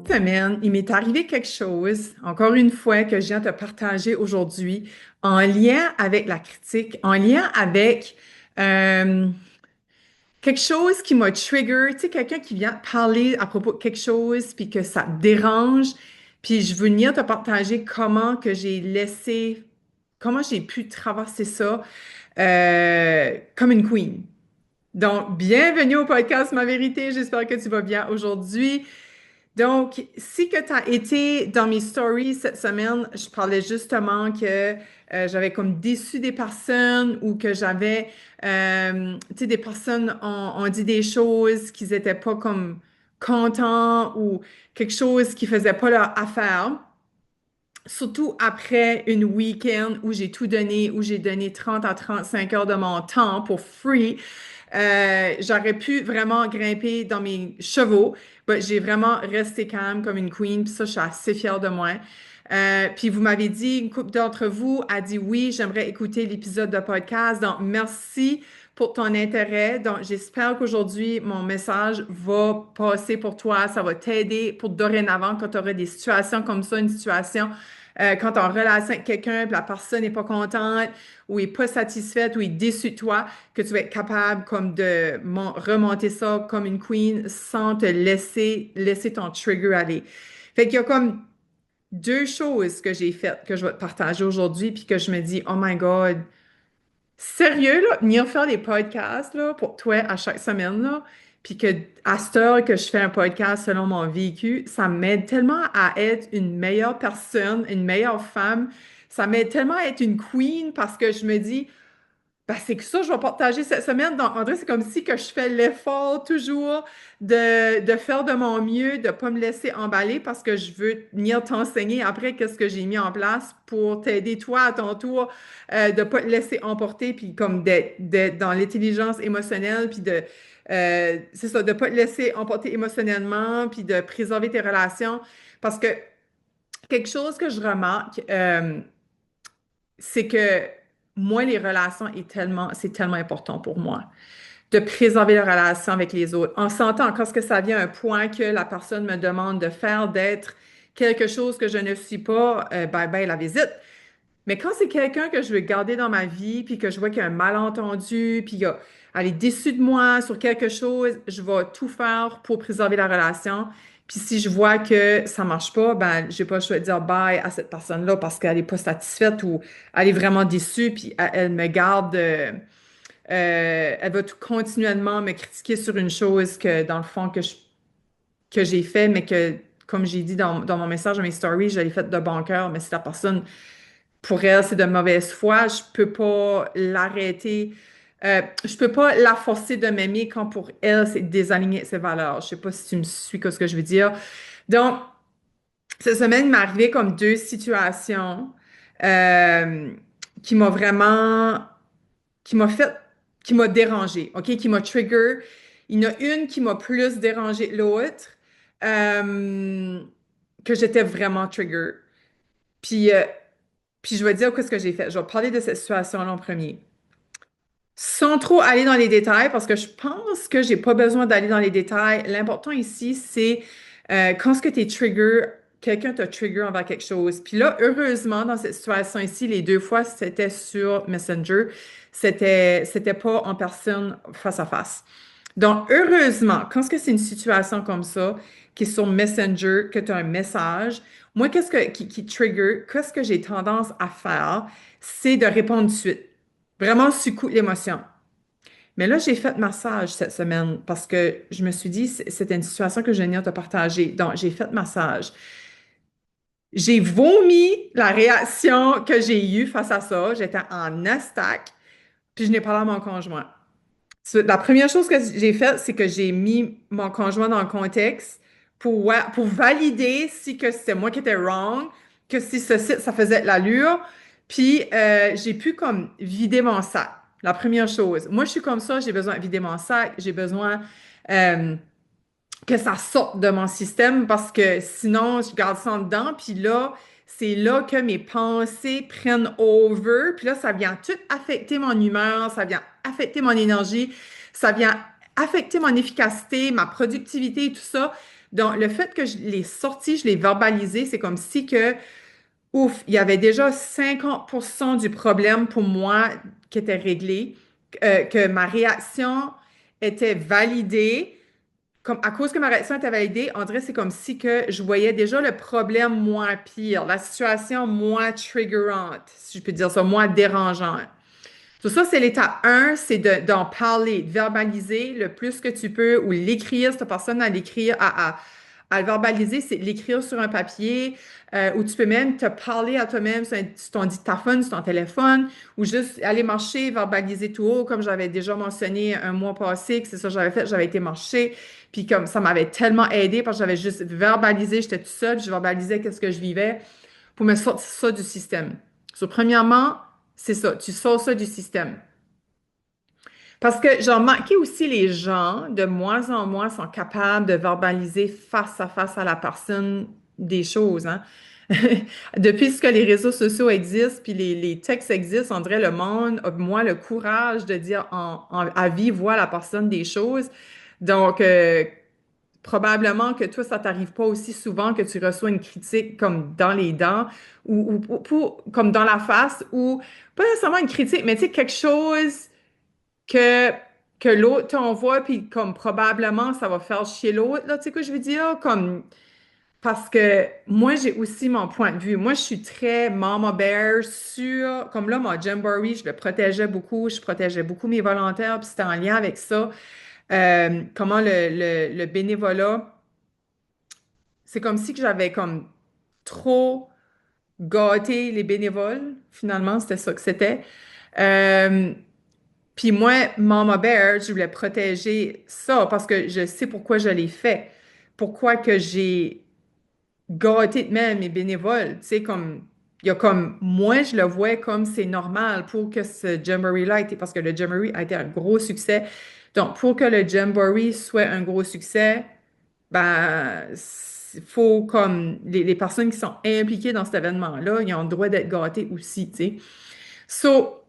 Semaine, il m'est arrivé quelque chose, encore une fois, que je viens de te partager aujourd'hui, en lien avec la critique, en lien avec euh, quelque chose qui m'a trigger, tu sais, quelqu'un qui vient te parler à propos de quelque chose, puis que ça te dérange, puis je veux venir te partager comment j'ai pu traverser ça comme une queen. Donc, bienvenue au podcast Ma Vérité, j'espère que tu vas bien aujourd'hui. Donc, si que tu as été dans mes stories cette semaine, je parlais justement que j'avais comme déçu des personnes ou que tu sais, des personnes ont dit des choses qu'ils n'étaient pas comme contents ou quelque chose qui faisait pas leur affaire. Surtout après une week-end où j'ai tout donné, où j'ai donné 30 à 35 heures de mon temps pour free. J'aurais pu vraiment grimper dans mes chevaux, mais j'ai vraiment resté calme comme une queen, puis ça, je suis assez fière de moi. Puis vous m'avez dit, une couple d'entre vous a dit oui, j'aimerais écouter l'épisode de podcast. Donc, merci pour ton intérêt. Donc, j'espère qu'aujourd'hui, mon message va passer pour toi. Ça va t'aider pour dorénavant quand tu auras des situations comme ça, une situation quand tu es en relation avec quelqu'un, puis la personne n'est pas contente ou est pas satisfaite ou est déçue de toi, que tu vas être capable comme de remonter ça comme une queen sans te laisser ton trigger aller. Fait qu'il y a comme deux choses que j'ai faites que je vais te partager aujourd'hui puis que je me dis, oh my God, sérieux, là, venir faire des podcasts là, pour toi à chaque semaine, là, puis que à cette heure que je fais un podcast selon mon vécu, ça m'aide tellement à être une meilleure personne, une meilleure femme. Ça m'aide tellement à être une queen parce que je me dis, ben, c'est que ça, je vais partager cette semaine. Donc, André, c'est comme si que je fais l'effort toujours de faire de mon mieux, de ne pas me laisser emballer parce que je veux venir t'enseigner après qu'est-ce que j'ai mis en place pour t'aider toi à ton tour, de ne pas te laisser emporter, puis comme d'être dans l'intelligence émotionnelle, puis c'est ça, de ne pas te laisser emporter émotionnellement, puis de préserver tes relations. Parce que quelque chose que je remarque, c'est que moi, les relations c'est tellement important pour moi de préserver la relation avec les autres. En s'entend, quand ce que ça vient à un point que la personne me demande de faire, d'être quelque chose que je ne suis pas, bye bye la visite. Mais quand c'est quelqu'un que je veux garder dans ma vie, puis que je vois qu'il y a un malentendu, puis elle est déçue de moi sur quelque chose, je vais tout faire pour préserver la relation. Puis si je vois que ça marche pas, ben j'ai pas le choix de dire bye à cette personne-là parce qu'elle est pas satisfaite ou elle est vraiment déçue, puis elle me garde, elle va tout continuellement me critiquer sur une chose que dans le fond que j'ai fait, mais que comme j'ai dit dans mon message, dans mes stories, je l'ai fait de bon cœur, mais si la personne pour elle, c'est de mauvaise foi. Je peux pas l'arrêter. Je peux pas la forcer de m'aimer quand pour elle, c'est désaligner ses valeurs. Je sais pas si tu me suis ce que je veux dire. Donc, cette semaine, il m'est arrivé comme deux situations euh, qui m'a vraiment, qui m'a fait, qui m'a dérangée, OK, qui m'a trigger. Il y en a une qui m'a plus dérangée que l'autre, euh, que j'étais vraiment trigger. Puis, puis je vais dire qu'est-ce que j'ai fait. Je vais parler de cette situation-là en premier. Sans trop aller dans les détails, parce que je pense que j'ai pas besoin d'aller dans les détails. L'important ici, c'est quand ce que tu es trigger, quelqu'un t'a trigger envers quelque chose. Puis là, heureusement, dans cette situation ici, les deux fois, c'était sur Messenger. C'était pas en personne face à face. Donc, heureusement, quand ce que c'est une situation comme ça, qui est sur Messenger, que tu as un message, moi, qui trigger, qu'est-ce que j'ai tendance à faire, c'est de répondre tout de suite. Vraiment sur coup de l'émotion. Mais là, j'ai fait massage cette semaine parce que je me suis dit, c'était une situation que je venais de te partager. Donc, j'ai fait massage. J'ai vomi la réaction que j'ai eue face à ça. J'étais en estac, puis je n'ai parlé à mon conjoint. La première chose que j'ai faite, c'est que j'ai mis mon conjoint dans le contexte pour valider si que c'était moi qui étais wrong, que si ce site, ça faisait de l'allure. Puis j'ai pu comme vider mon sac. La première chose. Moi, je suis comme ça, j'ai besoin de vider mon sac, j'ai besoin euh, que ça sorte de mon système parce que sinon, je garde ça en dedans. Puis là, c'est là que mes pensées prennent over. Puis là, ça vient tout affecter mon humeur, ça vient affecter mon énergie, ça vient affecter mon efficacité, ma productivité, tout ça. Donc, le fait que je l'ai sorti, je l'ai verbalisé, c'est comme si que, ouf, il y avait déjà 50% du problème pour moi qui était réglé, que ma réaction était validée. Comme, à cause que ma réaction était validée, on dirait que c'est comme si que je voyais déjà le problème moins pire, la situation moins triggerante, si je peux dire ça, moins dérangeante. Donc ça, c'est l'étape 1, c'est d'en parler, de verbaliser le plus que tu peux ou l'écrire, cette personne à l'écrire, à le verbaliser, c'est l'écrire sur un papier ou tu peux même te parler à toi-même sur ton dictaphone, sur ton téléphone ou juste aller marcher, verbaliser tout haut, comme j'avais déjà mentionné un mois passé, que c'est ça que j'avais fait, j'avais été marcher, puis comme ça m'avait tellement aidé parce que j'avais juste verbalisé, j'étais toute seule, puis je verbalisais qu'est-ce que je vivais pour me sortir ça du système. So, premièrement, c'est ça, tu sors ça du système. Parce que j'ai remarqué aussi les gens, de moins en moins, sont capables de verbaliser face à la personne des choses, hein. Depuis que les réseaux sociaux existent, puis les textes existent, on dirait le monde a moins le courage de dire à vive voix à la personne des choses. Donc, probablement que toi, ça t'arrive pas aussi souvent que tu reçois une critique comme dans les dents comme dans la face ou pas nécessairement une critique, mais tu sais, quelque chose que, que l'autre t'envoie, puis comme probablement ça va faire chier l'autre, là, tu sais quoi je veux dire? Comme, parce que moi, j'ai aussi mon point de vue. Moi, je suis très mama bear sur, comme là, mon Jamboree, je le protégeais beaucoup, je protégeais beaucoup mes volontaires, puis c'était en lien avec ça. Comment le bénévolat, c'est comme si que j'avais comme trop gâté les bénévoles, finalement, c'était ça que c'était. Euh, Puis moi, Mama Bear, je voulais protéger ça parce que je sais pourquoi je l'ai fait. Pourquoi que j'ai gâté de même mes bénévoles. Tu sais, comme, il y a comme, moi, je le vois comme c'est normal pour que ce Jamboree-là ait été, parce que le Jamboree a été un gros succès. Donc, pour que le Jamboree soit un gros succès, ben, il faut comme, les personnes qui sont impliquées dans cet événement-là, ils ont le droit d'être gâtés aussi, tu sais. So,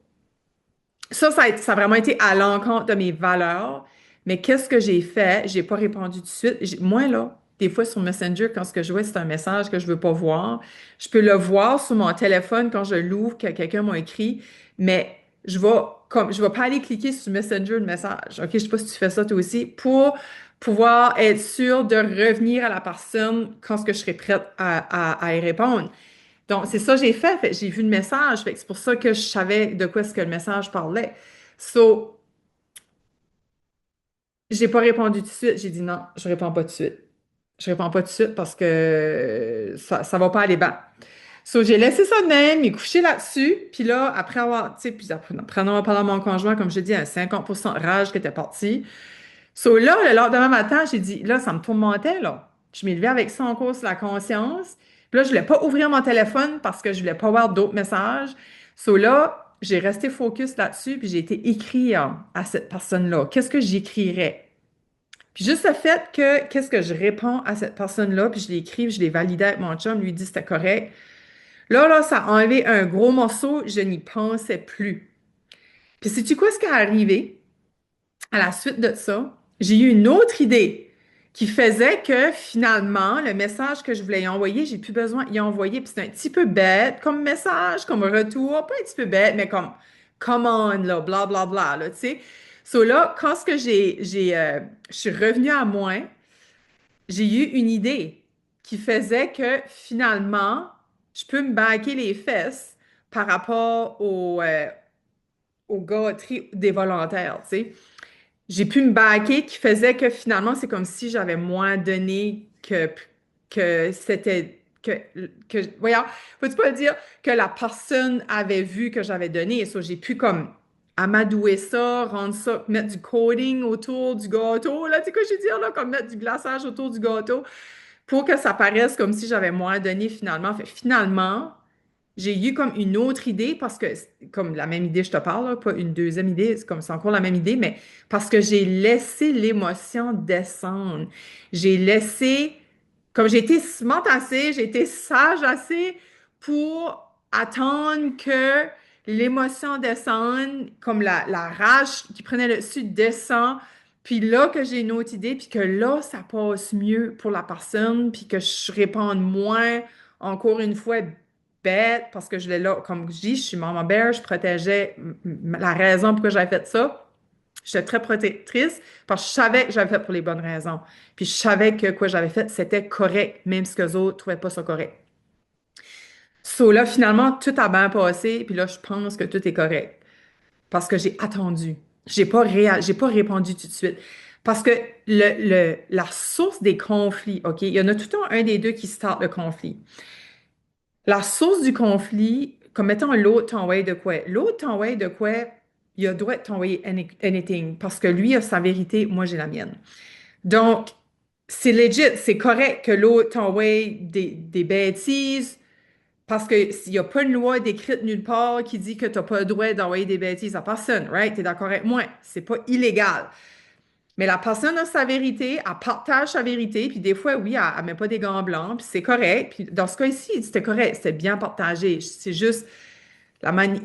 ça a vraiment été à l'encontre de mes valeurs. Mais qu'est-ce que j'ai fait? J'ai pas répondu tout de suite. Moi, là, des fois sur Messenger, quand ce que je vois, c'est un message que je veux pas voir, je peux le voir sur mon téléphone quand je l'ouvre, que quelqu'un m'a écrit, mais je vais pas aller cliquer sur Messenger le message. OK? Je sais pas si tu fais ça toi aussi, pour pouvoir être sûr de revenir à la personne quand ce que je serai prête à y répondre. Donc, c'est ça que j'ai fait. J'ai vu le message. Fait que c'est pour ça que je savais de quoi est-ce que le message parlait. So, j'ai pas répondu tout de suite. J'ai dit non, je réponds pas tout de suite. Je réponds pas tout de suite parce que ça va pas aller bas. So, j'ai laissé ça de même, il est couché là-dessus. Puis là, après avoir, tu sais, puis après avoir parlé à mon conjoint, comme je dis, un 50% de rage qui était parti. So là, le lendemain matin, j'ai dit, là, ça me tourmentait, là. Je m'ai levée avec ça en cours sur la conscience. Puis là, je voulais pas ouvrir mon téléphone parce que je voulais pas voir d'autres messages. So là, j'ai resté focus là-dessus, puis j'ai été écrire à cette personne-là. Qu'est-ce que j'écrirais? Puis juste le fait que, qu'est-ce que je réponds à cette personne-là, puis je l'écris, puis je l'ai validé avec mon chum, lui dit c'était correct. Là, ça a enlevé un gros morceau, je n'y pensais plus. Puis sais-tu quoi ce qui est arrivé? À la suite de ça, j'ai eu une autre idée qui faisait que finalement, le message que je voulais y envoyer, j'ai plus besoin d'y envoyer. Puis c'est un petit peu bête comme message, comme retour, pas un petit peu bête, mais comme come on, là, bla bla bla, là, tu sais. So là, quand ce que je suis revenue à moi, j'ai eu une idée qui faisait que finalement, je peux me baquer les fesses par rapport aux gâteries des volontaires, tu sais. J'ai pu me baquer qui faisait que finalement, c'est comme si j'avais moins donné que c'était voyons, faut-tu pas dire que la personne avait vu que j'avais donné et ça, j'ai pu comme amadouer ça, rendre ça, mettre du coating autour du gâteau, là, tu sais quoi je veux dire, là, comme mettre du glaçage autour du gâteau pour que ça paraisse comme si j'avais moins donné finalement. Fait, finalement, j'ai eu comme une autre idée parce que, comme la même idée, je te parle, là, pas une deuxième idée, c'est comme c'est encore la même idée, mais parce que j'ai laissé l'émotion descendre. J'ai laissé, comme j'ai été smart assez, j'ai été sage assez pour attendre que l'émotion descende, comme la rage qui prenait le dessus descend Puis là que j'ai une autre idée, puis que là, ça passe mieux pour la personne, puis que je réponds moins, encore une fois, bête, parce que je l'ai là, comme je dis, je suis maman bear, je protégeais la raison pourquoi j'avais fait ça. J'étais très protectrice parce que je savais que j'avais fait pour les bonnes raisons. Puis je savais que quoi j'avais fait, c'était correct, même si les autres trouvaient pas ça correct. So là, finalement, tout a bien passé, puis là, je pense que tout est correct. Parce que j'ai attendu. J'ai pas répondu tout de suite. Parce que la source des conflits, OK, il y en a tout le temps un des deux qui starte le conflit. La source du conflit, comme mettons l'autre t'envoie de quoi? L'autre t'envoie de quoi? Il a le droit de t'envoyer anything parce que lui a sa vérité, moi j'ai la mienne. Donc, c'est legit, c'est correct que l'autre t'envoie des bêtises parce qu'il n'y a pas une loi décrite nulle part qui dit que tu n'as pas le droit d'envoyer des bêtises à personne, right? Tu es d'accord avec moi? C'est pas illégal. Mais la personne a sa vérité, elle partage sa vérité, puis des fois, oui, elle met pas des gants blancs, puis c'est correct. Puis dans ce cas-ci, c'était correct, c'était bien partagé. C'est juste,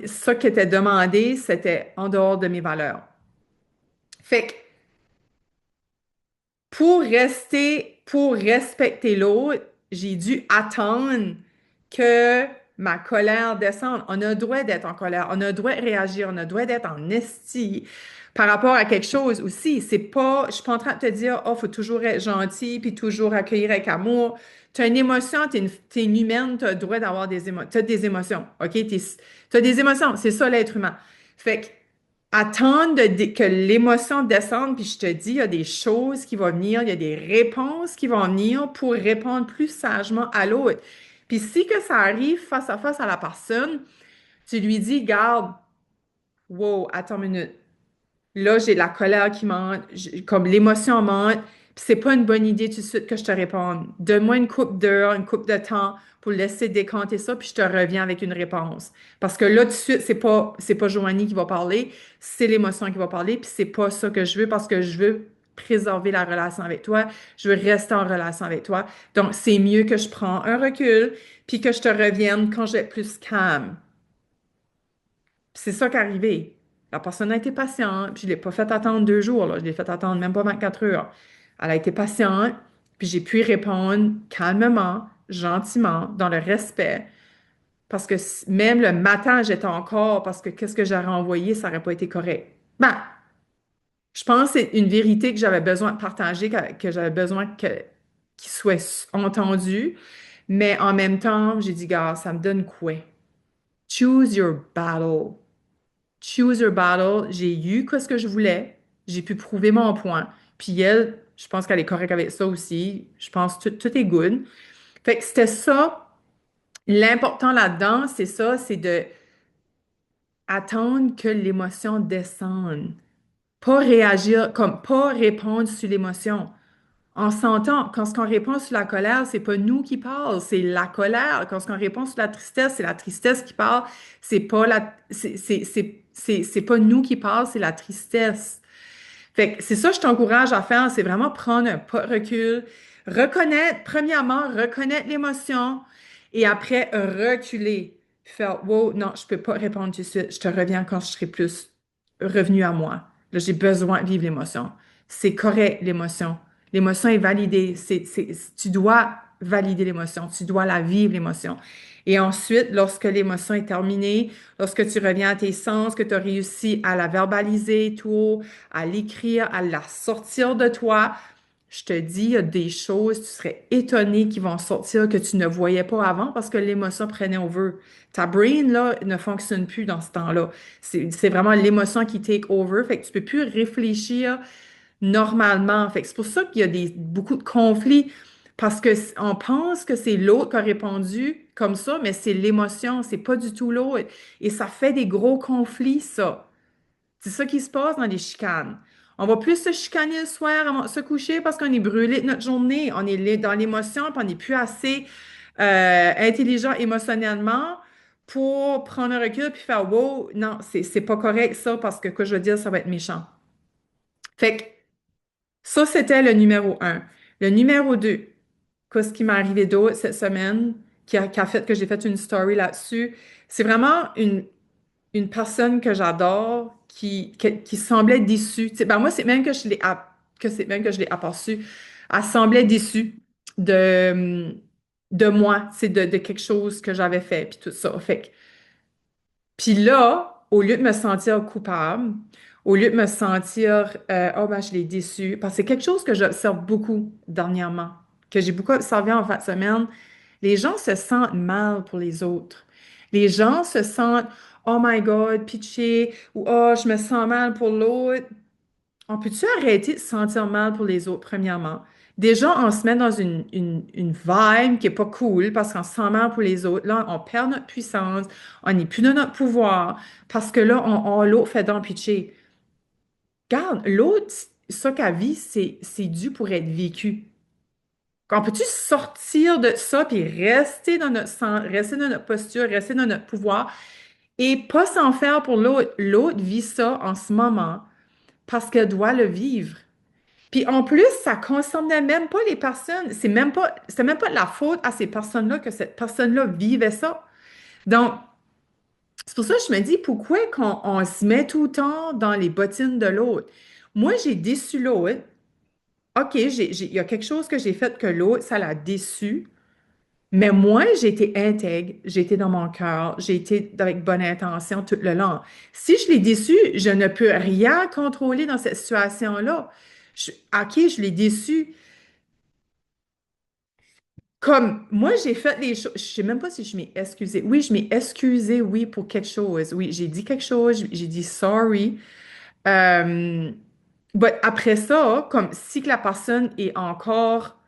ça qui était demandé, c'était en dehors de mes valeurs. Fait que pour respecter l'autre, j'ai dû attendre que ma colère descende. On a le droit d'être en colère, on a le droit de réagir, on a le droit d'être en esti par rapport à quelque chose aussi. C'est pas, je suis pas en train de te dire, oh, faut toujours être gentil puis toujours accueillir avec amour. Tu as une émotion, t'es une humaine, tu as le droit d'avoir t'as des émotions, OK? T'as des émotions, c'est ça l'être humain. Fait que attendre que l'émotion descende, puis je te dis, il y a des choses qui vont venir, il y a des réponses qui vont venir pour répondre plus sagement à l'autre. Puis si que ça arrive face à la personne, tu lui dis, garde, wow, attends une minute. Là, j'ai la colère qui monte, comme l'émotion monte, puis c'est pas une bonne idée tout de suite que je te réponde. Donne-moi une coupe d'heure, une coupe de temps pour laisser décanter ça, puis je te reviens avec une réponse. Parce que là, tout de suite, c'est pas Joanie qui va parler, c'est l'émotion qui va parler, puis c'est pas ça que je veux parce que je veux préserver la relation avec toi, je veux rester en relation avec toi. Donc, c'est mieux que je prends un recul, puis que je te revienne quand je vais être plus calme. C'est ça qui est arrivé. La personne a été patiente, puis je ne l'ai pas fait attendre 2 jours, là. Je l'ai fait attendre même pas 24 heures. Elle a été patiente, puis j'ai pu y répondre calmement, gentiment, dans le respect, parce que même le matin, j'étais encore, parce que qu'est-ce que j'aurais envoyé, ça n'aurait pas été correct. Ben, je pense que c'est une vérité que j'avais besoin de partager, que j'avais besoin qu'il soit entendu, mais en même temps, j'ai dit, gars, ça me donne quoi? Choose your battle. Choose your battle. J'ai eu ce que je voulais. J'ai pu prouver mon point. Puis elle, je pense qu'elle est correcte avec ça aussi. Je pense que tout est good. Fait que c'était ça. L'important là-dedans, c'est ça, c'est de attendre que l'émotion descende. Pas réagir, comme pas répondre sur l'émotion. On s'entend, quand on répond sur la colère, c'est pas nous qui parle, c'est la colère. Quand on répond sur la tristesse, c'est la tristesse qui parle. C'est pas nous qui parle, c'est la tristesse. Fait que c'est ça que je t'encourage à faire, c'est vraiment prendre un pas de recul, premièrement, reconnaître l'émotion et après reculer. Faire, wow, non, je peux pas répondre tout de suite, je te reviens quand je serai plus revenu à moi. Là, j'ai besoin de vivre l'émotion. C'est correct, l'émotion. L'émotion est validée. Tu dois valider l'émotion, tu dois la vivre, l'émotion. Et ensuite, lorsque l'émotion est terminée, lorsque tu reviens à tes sens, que tu as réussi à la verbaliser, tout, à l'écrire, à la sortir de toi, je te dis, il y a des choses, tu serais étonné qui vont sortir que tu ne voyais pas avant parce que l'émotion prenait over. Ta brain, là, ne fonctionne plus dans ce temps-là. C'est vraiment l'émotion qui take over. Fait que tu peux plus réfléchir normalement. Fait que c'est pour ça qu'il y a beaucoup de conflits parce que on pense que c'est l'autre qui a répondu comme ça, mais c'est l'émotion, c'est pas du tout l'autre. Et ça fait des gros conflits, ça. C'est ça qui se passe dans les chicanes. On va plus se chicaner le soir avant de se coucher parce qu'on est brûlé de notre journée. On est dans l'émotion, puis on n'est plus assez intelligent émotionnellement pour prendre un recul puis faire wow, non, c'est pas correct ça parce que quoi je veux dire, ça va être méchant. Fait que ça, c'était le numéro un. Le numéro deux, qu'est-ce qui m'est arrivé d'autre cette semaine qui a fait que j'ai fait une story là-dessus, c'est vraiment une personne que j'adore qui semblait déçue. Tu sais, ben moi, c'est même que je l'ai que c'est même que je l'ai aperçue, elle semblait déçue de, de moi, c'est de quelque chose que j'avais fait, puis tout ça. Fait que puis là, au lieu de me sentir coupable, au lieu de me sentir, oh ben, je l'ai déçu, parce que c'est quelque chose que j'observe beaucoup dernièrement, que j'ai beaucoup observé en fin de semaine, les gens se sentent mal pour les autres. Les gens se sentent, oh my God, pitché, ou oh, je me sens mal pour l'autre. On peut-tu arrêter de se sentir mal pour les autres, premièrement? Déjà, on se met dans une vibe qui est pas cool parce qu'on se sent mal pour les autres. Là, on perd notre puissance, on n'est plus dans notre pouvoir parce que là, l'autre fait dans pitcher. Regarde, l'autre, ça qu'elle vit, c'est dû pour être vécu. On peut-tu sortir de ça puis rester dans notre sens, rester dans notre posture, rester dans notre pouvoir et pas s'en faire pour l'autre? L'autre vit ça en ce moment parce qu'elle doit le vivre. Puis en plus, ça concernait même pas les personnes. C'est même pas de la faute à ces personnes-là que cette personne-là vivait ça. Donc, c'est pour ça que je me dis, pourquoi qu'on on se met tout le temps dans les bottines de l'autre? Moi, j'ai déçu l'autre. OK, il y a quelque chose que j'ai fait que l'autre, ça l'a déçu. Mais moi, j'ai été intègre, j'ai été dans mon cœur, j'ai été avec bonne intention tout le long. Si je l'ai déçu, je ne peux rien contrôler dans cette situation-là. OK, je l'ai déçu. Comme moi, j'ai fait les choses, je sais même pas si je m'ai excusée. Oui, je m'ai excusée, oui, pour quelque chose. Oui, j'ai dit quelque chose, j'ai dit sorry. Euh, but après ça, comme si que la personne est encore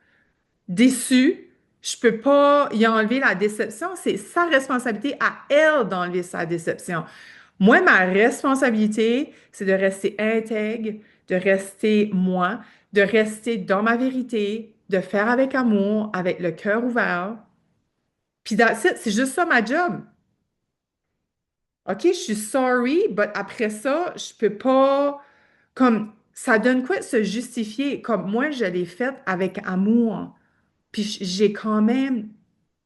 déçue, je peux pas y enlever la déception. C'est sa responsabilité à elle d'enlever sa déception. Moi, ma responsabilité, c'est de rester intègre, de rester moi, de rester dans ma vérité, de faire avec amour, avec le cœur ouvert. Puis that's it, c'est juste ça ma job. OK, je suis sorry, but après ça, je peux pas, comme, ça donne quoi de se justifier? Comme moi, je l'ai fait avec amour. Puis j'ai quand même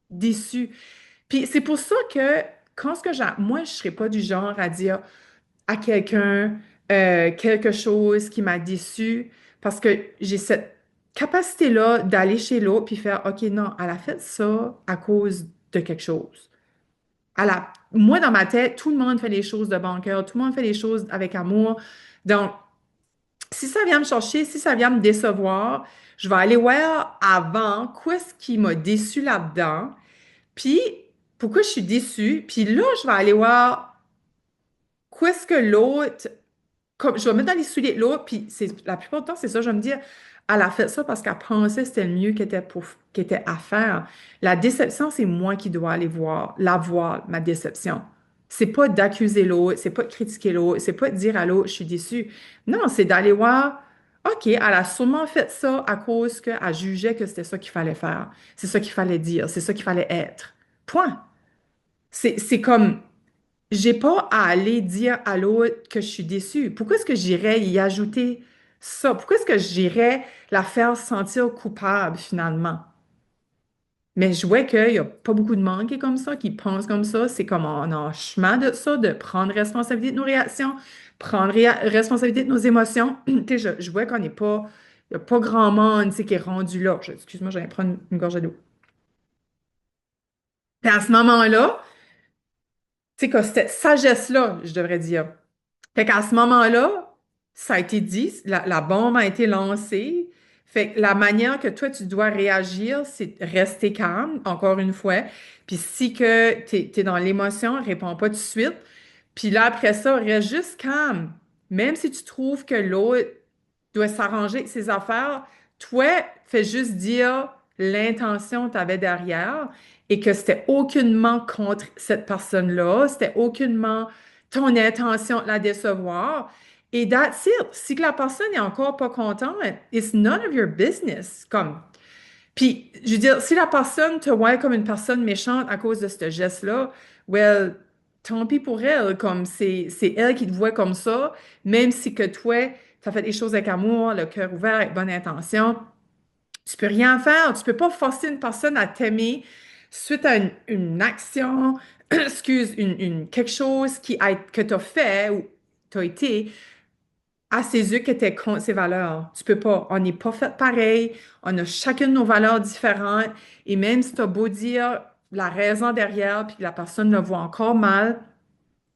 déçu. Puis c'est pour ça que quand ce que j'ai, moi, je serais pas du genre à dire à quelqu'un quelque chose qui m'a déçu parce que j'ai cette capacité-là d'aller chez l'autre puis faire, OK, non, elle a fait ça à cause de quelque chose. Moi, dans ma tête, tout le monde fait les choses de bon cœur, tout le monde fait les choses avec amour. Donc, si ça vient me chercher, si ça vient me décevoir, je vais aller voir avant quoi ce qui m'a déçu là-dedans, puis pourquoi je suis déçue, puis là, je vais aller voir quoi est-ce que l'autre, comme je vais me mettre dans les souliers de l'autre, puis la plupart du temps, c'est ça, je vais me dire, elle a fait ça parce qu'elle pensait que c'était le mieux qui était à faire. La déception, c'est moi qui dois aller voir, ma déception. C'est pas d'accuser l'autre, c'est pas de critiquer l'autre, c'est pas de dire à l'autre, je suis déçue. Non, c'est d'aller voir, OK, elle a sûrement fait ça à cause qu'elle jugeait que c'était ça qu'il fallait faire, c'est ça qu'il fallait dire, c'est ça qu'il fallait être. Point. C'est comme, j'ai pas à aller dire à l'autre que je suis déçue. Pourquoi est-ce que j'irais y ajouter ça? Pourquoi est-ce que j'irais la faire sentir coupable finalement? Mais je vois qu'il n'y a pas beaucoup de monde qui est comme ça, qui pense comme ça. C'est comme on a un chemin de ça, de prendre responsabilité de nos réactions, prendre responsabilité de nos émotions. Tu sais, je vois qu'on n'est pas, il n'y a pas grand monde, tu sais, qui est rendu là. Excuse-moi, j'allais prendre une gorgée d'eau. Puis à ce moment-là, tu sais, que cette sagesse-là, je devrais dire. Fait qu'à ce moment-là, ça a été dit, la bombe a été lancée. Fait que la manière que toi, tu dois réagir, c'est rester calme, encore une fois. Puis si que t'es dans l'émotion, réponds pas tout de suite. Puis là, après ça, reste juste calme. Même si tu trouves que l'autre doit s'arranger avec ses affaires, toi, fais juste dire l'intention que tu avais derrière et que c'était aucunement contre cette personne-là, c'était aucunement ton intention de la décevoir. Et that's it. Si que la personne est encore pas contente, it's none of your business. Comme, puis, je veux dire, si la personne te voit comme une personne méchante à cause de ce geste-là, well, tant pis pour elle, comme c'est elle qui te voit comme ça, même si que toi, tu as fait les choses avec amour, le cœur ouvert, avec bonne intention, tu peux rien faire. Tu peux pas forcer une personne à t'aimer suite à une action, excuse, quelque chose que tu as fait ou tu as été. à ses yeux qui étaient contre ses valeurs. Tu peux pas. On n'est pas fait pareil. On a chacune nos valeurs différentes. Et même si tu as beau dire la raison derrière, puis que la personne le voit encore mal,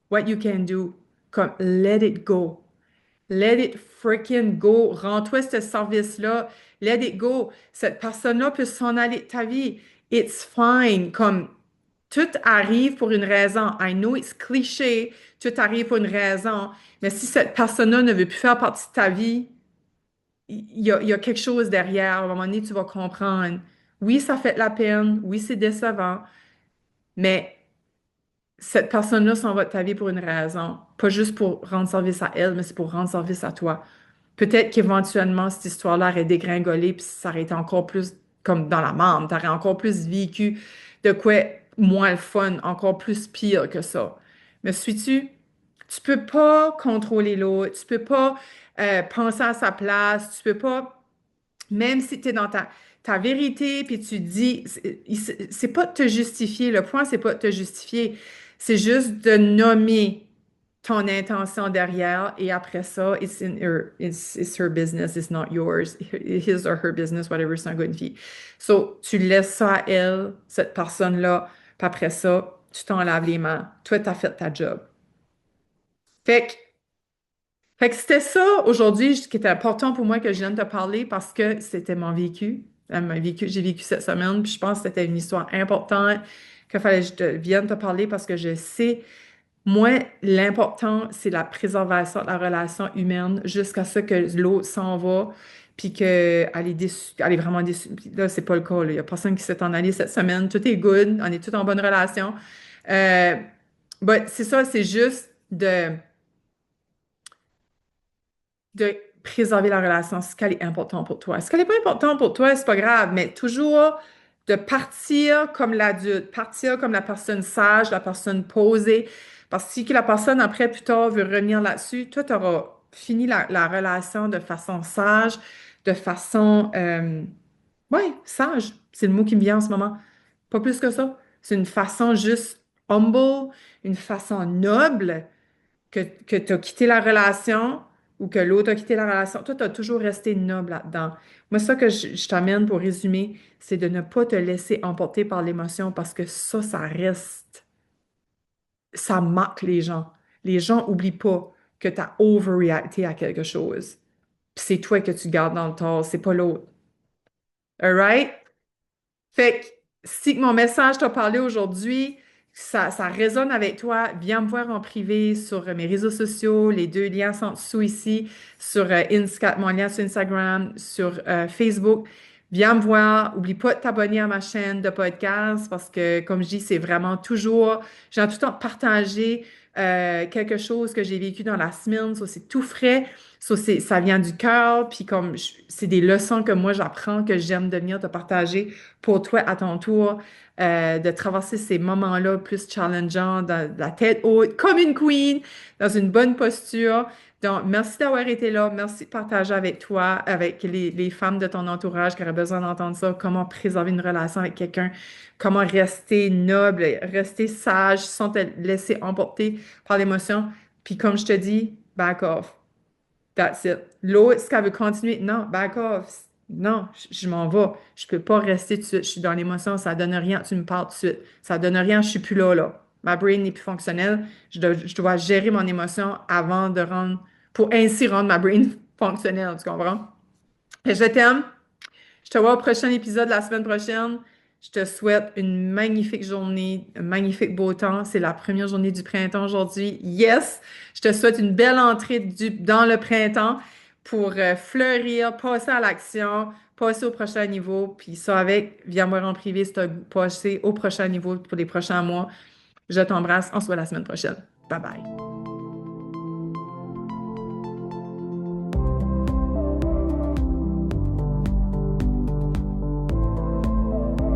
what you can do, comme let it go. Let it freaking go. Rends-toi ce service-là. Let it go. Cette personne-là peut s'en aller de ta vie. It's fine. Comme tout arrive pour une raison. I know it's cliché. Tout arrive pour une raison. Mais si cette personne-là ne veut plus faire partie de ta vie, il y a quelque chose derrière. À un moment donné, tu vas comprendre. Oui, ça fait de la peine. Oui, c'est décevant. Mais cette personne-là s'en va de ta vie pour une raison. Pas juste pour rendre service à elle, mais c'est pour rendre service à toi. Peut-être qu'éventuellement, cette histoire-là aurait dégringolé, puis ça aurait été encore plus comme dans la marde. Tu aurais encore plus vécu de quoi moins le fun, encore plus pire que ça. Mais suis-tu, tu peux pas contrôler l'autre, tu peux pas penser à sa place, tu peux pas, même si tu es dans ta vérité, puis tu dis, c'est pas de te justifier, le point, c'est pas de te justifier, c'est juste de nommer ton intention derrière et après ça, it's her business, it's not yours, his or her business, whatever, c'est un gars, une fille. So, tu laisses ça à elle, cette personne-là, puis après ça, tu t'en laves les mains. Toi, t'as fait ta job. Fait que, fait que c'était ça aujourd'hui ce qui était important pour moi que je vienne te parler parce que c'était mon vécu. J'ai vécu cette semaine, puis je pense que c'était une histoire importante qu'il fallait que vienne te parler parce que je sais moi, l'important, c'est la préservation de la relation humaine jusqu'à ce que l'autre s'en va, puis qu'elle est déçue, elle est vraiment déçue. Puis là, c'est pas le cas, là. Il n'y a personne qui s'est en allé cette semaine. Tout est good, on est tous en bonne relation. Euh, c'est ça, c'est juste de préserver la relation, ce qu'elle est important pour toi. Ce qu'elle n'est pas important pour toi, c'est pas grave, mais toujours de partir comme l'adulte, partir comme la personne sage, la personne posée. Parce que si que la personne, après, plus tard, veut revenir là-dessus, toi, tu auras fini la relation de façon sage, de façon, ouais, sage, c'est le mot qui me vient en ce moment. Pas plus que ça. C'est une façon juste humble, une façon noble que tu as quitté la relation ou que l'autre a quitté la relation, toi, tu as toujours resté noble là-dedans. Moi, ça que je t'amène pour résumer, c'est de ne pas te laisser emporter par l'émotion parce que ça reste, ça marque les gens. Les gens n'oublient pas que tu as overreacté à quelque chose. Puis c'est toi que tu gardes dans le tort, c'est pas l'autre. All right? Fait que si mon message t'a parlé aujourd'hui, ça résonne avec toi, viens me voir en privé sur mes réseaux sociaux. Les deux liens sont dessous ici, sur mon lien sur Instagram, sur Facebook. Viens me voir. Oublie pas de t'abonner à ma chaîne de podcast parce que, comme je dis, c'est vraiment toujours, j'ai tout le temps partagé quelque chose que j'ai vécu dans la semaine. Ça, c'est tout frais. Ça vient du cœur. Puis comme c'est des leçons que moi j'apprends, que j'aime de venir te partager pour toi à ton tour, de traverser ces moments-là plus challengeants, de la tête haute, comme une queen, dans une bonne posture. Donc, merci d'avoir été là. Merci de partager avec toi, avec les femmes de ton entourage qui auraient besoin d'entendre ça, comment préserver une relation avec quelqu'un, comment rester noble, rester sage sans te laisser emporter par l'émotion. Puis comme je te dis, back off. That's it. L'autre, est-ce qu'elle veut continuer? Non, back off. Non, je m'en vais. Je peux pas rester tout de suite. Je suis dans l'émotion, ça donne rien. Tu me parles tout de suite. Ça donne rien, je suis plus là, là. Ma brain n'est plus fonctionnelle. Je dois gérer mon émotion avant de rendre, pour ainsi rendre ma brain fonctionnelle. Tu comprends? Et je t'aime. Je te vois au prochain épisode la semaine prochaine. Je te souhaite une magnifique journée, un magnifique beau temps. C'est la première journée du printemps aujourd'hui. Yes! Je te souhaite une belle entrée dans le printemps pour fleurir, passer à l'action, passer au prochain niveau. Puis ça avec, viens me voir en privé si tu as passé au prochain niveau pour les prochains mois. Je t'embrasse. On se voit la semaine prochaine. Bye bye.